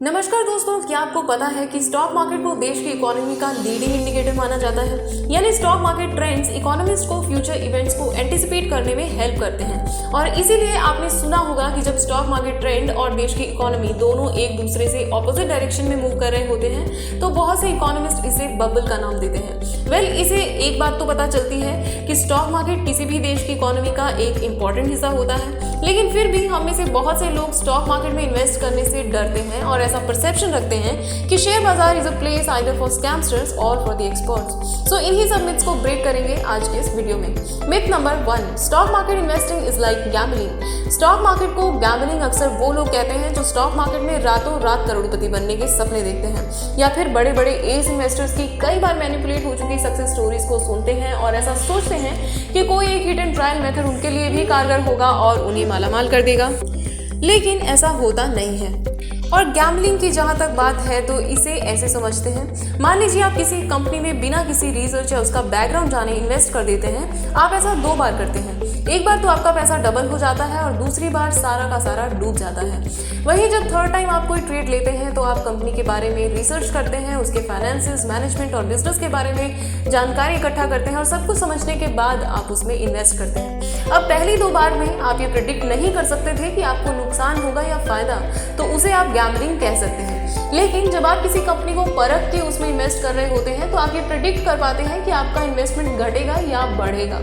नमस्कार दोस्तों, क्या आपको पता है कि स्टॉक मार्केट को देश की इकोनॉमी का लीडिंग इंडिकेटर माना जाता है। यानी स्टॉक मार्केट ट्रेंड्स इकोनॉमिस्ट को फ्यूचर इवेंट्स को एंटिसिपेट करने में हेल्प करते हैं और इसीलिए आपने सुना होगा कि जब स्टॉक मार्केट ट्रेंड और देश की इकोनॉमी दोनों एक दूसरे से ऑपोजिट डायरेक्शन में मूव कर रहे होते हैं तो बहुत से इकोनॉमिस्ट इसे बबल का नाम देते हैं। इसे एक बात तो पता चलती है कि स्टॉक मार्केट किसी भी देश की इकोनॉमी का एक इंपॉर्टेंट हिस्सा होता है, लेकिन फिर भी हम में से बहुत से लोग स्टॉक मार्केट में इन्वेस्ट करने से डरते हैं और ऐसा परसेप्शन रखते हैं कि शेयर बाजार is a place either for scamsters और फॉर द एक्सपर्ट्स। सो इन्हीं सब मिथ्स को ब्रेक करेंगे आज के इस वीडियो में। Myth number 1, stock market investing is like gambling. Stock market को गैम्बलिंग अक्सर वो लोग कहते हैं जो स्टॉक मार्केट में रातों रात करोड़पति बनने के सपने देखते हैं या फिर बड़े बड़े एज इन्वेस्टर्स की कई बार मैनिपुलेट हो चुकी सक्सेस स्टोरीज को सुनते हैं और ऐसा सोचते हैं कि कोई एक हिट एंड ट्रायल मेथड उनके लिए भी कारगर होगा और उन्हें मालामाल कर देगा, लेकिन ऐसा होता नहीं है। और गैम्बलिंग की जहाँ तक बात है तो इसे ऐसे समझते हैं, मान लीजिए आप किसी कंपनी में बिना किसी रिसर्च या उसका बैकग्राउंड जाने इन्वेस्ट कर देते हैं। आप ऐसा 2 बार करते हैं, एक बार तो आपका पैसा डबल हो जाता है और दूसरी बार सारा का सारा डूब जाता है। वहीं जब थर्ड टाइम आप कोई ट्रेड लेते हैं तो आप कंपनी के बारे में रिसर्च करते हैं, उसके फाइनेंसेस, मैनेजमेंट और बिजनेस के बारे में जानकारी इकट्ठा करते हैं और सब कुछ समझने के बाद आप उसमें इन्वेस्ट करते हैं। अब पहली 2 बार में आप ये प्रेडिक्ट नहीं कर सकते थे कि आपको नुकसान होगा या फायदा, तो उसे आप गैम्बलिंग कह सकते हैं। लेकिन जब आप किसी कंपनी को परख के उसमें इन्वेस्ट कर रहे होते हैं तो आप ये प्रेडिक्ट कर पाते हैं कि आपका इन्वेस्टमेंट घटेगा या बढ़ेगा।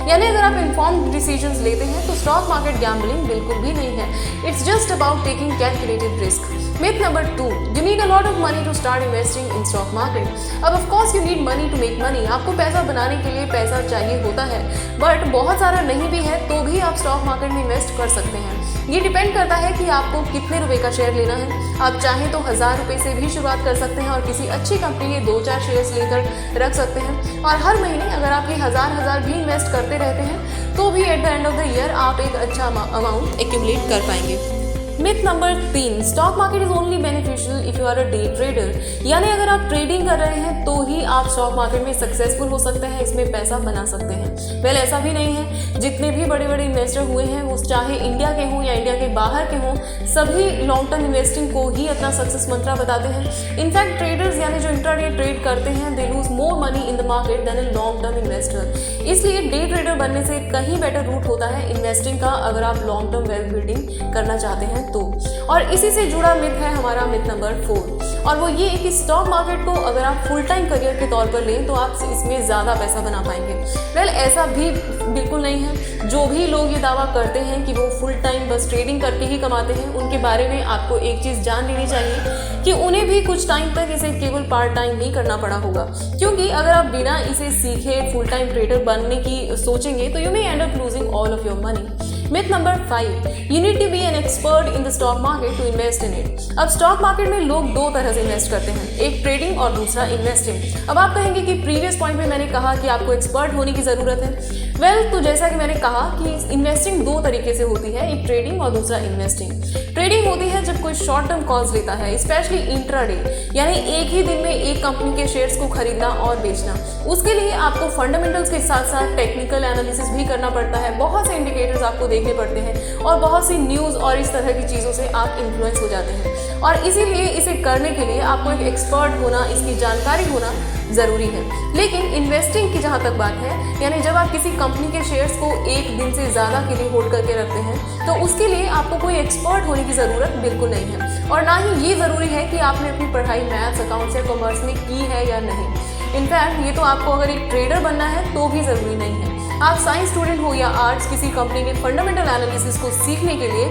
यानी अगर आप इन्फॉर्म्ड डिसीजंस लेते हैं तो स्टॉक मार्केट गैम्बलिंग बिल्कुल भी नहीं है। It's just about taking calculated risk. Myth number 2, you need a lot of money to start investing in stock market. अब of course you need money to make money. आपको पैसा बनाने के लिए पैसा चाहिए होता है, बट बहुत सारा नहीं भी है तो भी आप स्टॉक मार्केट में इन्वेस्ट कर सकते हैं। ये डिपेंड करता है कि आपको कितने रुपए का शेयर लेना है। आप चाहें तो 1000 रुपए से भी शुरुआत कर सकते हैं और किसी अच्छी कंपनी के 2-4 शेयर्स लेकर रख सकते हैं और हर महीने अगर आप ये हजार भी इन्वेस्ट करते रहते हैं तो भी at the end of the year आप एक अच्छा अमाउंट एक्यूमुलेट कर पाएंगे। Myth number 3, stock market is only beneficial if you are a day trader. यानी अगर आप ट्रेडिंग कर रहे हैं तो ही आप स्टॉक मार्केट में सक्सेसफुल हो सकते हैं, इसमें पैसा बना सकते हैं। ऐसा भी नहीं है। जितने भी बड़े बड़े इन्वेस्टर हुए हैं वो चाहे इंडिया के हों या इंडिया के बाहर के हों, सभी लॉन्ग टर्म इन्वेस्टिंग को ही अपना सक्सेस मंत्रा बताते हैं। इनफैक्ट ट्रेडर्स यानी जो इंट्राडे ट्रेड करते हैं they lose more money in the market than a long term investor. इसलिए डे ट्रेडर बनने से कहीं बेटर रूट होता है इन्वेस्टिंग का अगर आप लॉन्ग टर्म वेल्थ बिल्डिंग करना चाहते हैं तो। और इसी से जुड़ा मिथ है हमारा मिथ नंबर 4 और वो ये कि स्टॉक मार्केट को अगर आप फुल टाइम करियर के तौर पर लें तो आप इसमें ज़्यादा पैसा बना पाएंगे। ऐसा भी बिल्कुल नहीं है। जो भी लोग ये दावा करते हैं कि वो फुल टाइम बस ट्रेडिंग करके ही कमाते हैं, उनके बारे में आपको एक चीज़ जान लेनी चाहिए कि उन्हें भी कुछ टाइम तक इसे केवल पार्ट टाइम ही करना पड़ा होगा, क्योंकि अगर आप बिना इसे सीखे फुल टाइम ट्रेडर बनने की सोचेंगे तो you may and up losing all of your money. Myth number 5, you need to be an expert in the stock market to invest in it. अब स्टॉक मार्केट में लोग 2 तरह से इन्वेस्ट करते हैं, एक ट्रेडिंग और दूसरा इन्वेस्टिंग। अब आप कहेंगे कि प्रीवियस पॉइंट में मैंने कहा कि आपको एक्सपर्ट होने की ज़रूरत है। तो जैसा कि मैंने कहा कि इन्वेस्टिंग 2 तरीके से होती है, एक ट्रेडिंग और दूसरा इन्वेस्टिंग। ट्रेडिंग होती है जब कोई शॉर्ट टर्म कॉल्स लेता है, स्पेशली इंट्राडे, यानी एक ही दिन में एक कंपनी के शेयर्स को खरीदना और बेचना। उसके लिए आपको फंडामेंटल्स के साथ साथ टेक्निकल एनालिसिस भी करना पड़ता है, बहुत से इंडिकेटर्स आपको देखने पड़ते हैं और बहुत सी न्यूज़ और इस तरह की चीज़ों से आप इन्फ्लुएंस हो जाते हैं और इसीलिए इसे करने के लिए आपको एक एक्सपर्ट होना, इसकी जानकारी होना ज़रूरी है। लेकिन इन्वेस्टिंग की जहाँ तक बात है, यानी जब आप किसी कंपनी के शेयर्स को एक दिन से ज़्यादा के लिए होल्ड करके रखते हैं तो उसके लिए आपको कोई एक्सपर्ट होने की ज़रूरत बिल्कुल नहीं है और ना ही ये ज़रूरी है कि आपने अपनी पढ़ाई मैथ्स, अकाउंट्स या कॉमर्स में की है या नहीं। इनफैक्ट ये तो आपको अगर एक ट्रेडर बनना है तो भी ज़रूरी नहीं है। आप साइंस स्टूडेंट हो या आर्ट्स, किसी कंपनी के फंडामेंटल एनालिसिस को सीखने के लिए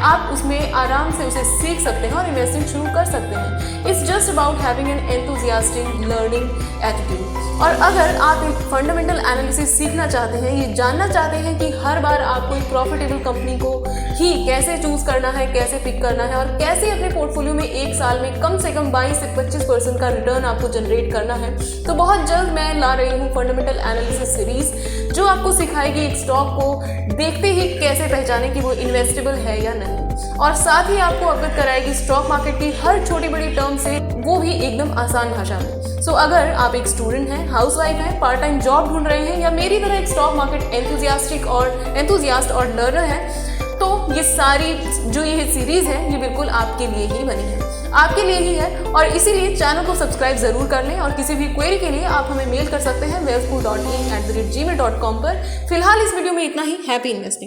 आप उसमें आराम से उसे सीख सकते हैं और इन्वेस्टिंग शुरू कर सकते हैं। It's just about having an enthusiastic learning attitude. और अगर आप एक फंडामेंटल एनालिसिस सीखना चाहते हैं, ये जानना चाहते हैं कि हर बार आपको एक प्रॉफिटेबल कंपनी को ही कैसे चूज करना है, कैसे पिक करना है और कैसे अपने पोर्टफोलियो में एक साल में कम से कम 22 से 25% का रिटर्न आपको जनरेट करना है, तो बहुत जल्द मैं ला रही हूँ फंडामेंटल एनालिसिस सीरीज जो आपको सिखाएगी एक स्टॉक को देखते ही कैसे पहचाने कि वो इन्वेस्टेबल है या नहीं, और साथ ही आपको अवगत कराएगी स्टॉक मार्केट की हर छोटी बड़ी टर्म से, वो भी एकदम आसान भाषा में। अगर आप एक स्टूडेंट हैं, हाउसवाइफ हैं, पार्ट टाइम जॉब ढूंढ रहे हैं या मेरी तरह एक स्टॉक मार्केट एंथुसियास्ट और लर्नर हैं, तो ये सारी जो ये सीरीज है ये बिल्कुल आपके लिए ही बनी है। आपके लिए ही है और इसीलिए चैनल को सब्सक्राइब जरूर कर लें। और किसी भी क्वेरी के लिए आप हमें मेल कर सकते हैं waveschool.in@gmail.com पर। फिलहाल इस वीडियो में इतना ही। Happy investing.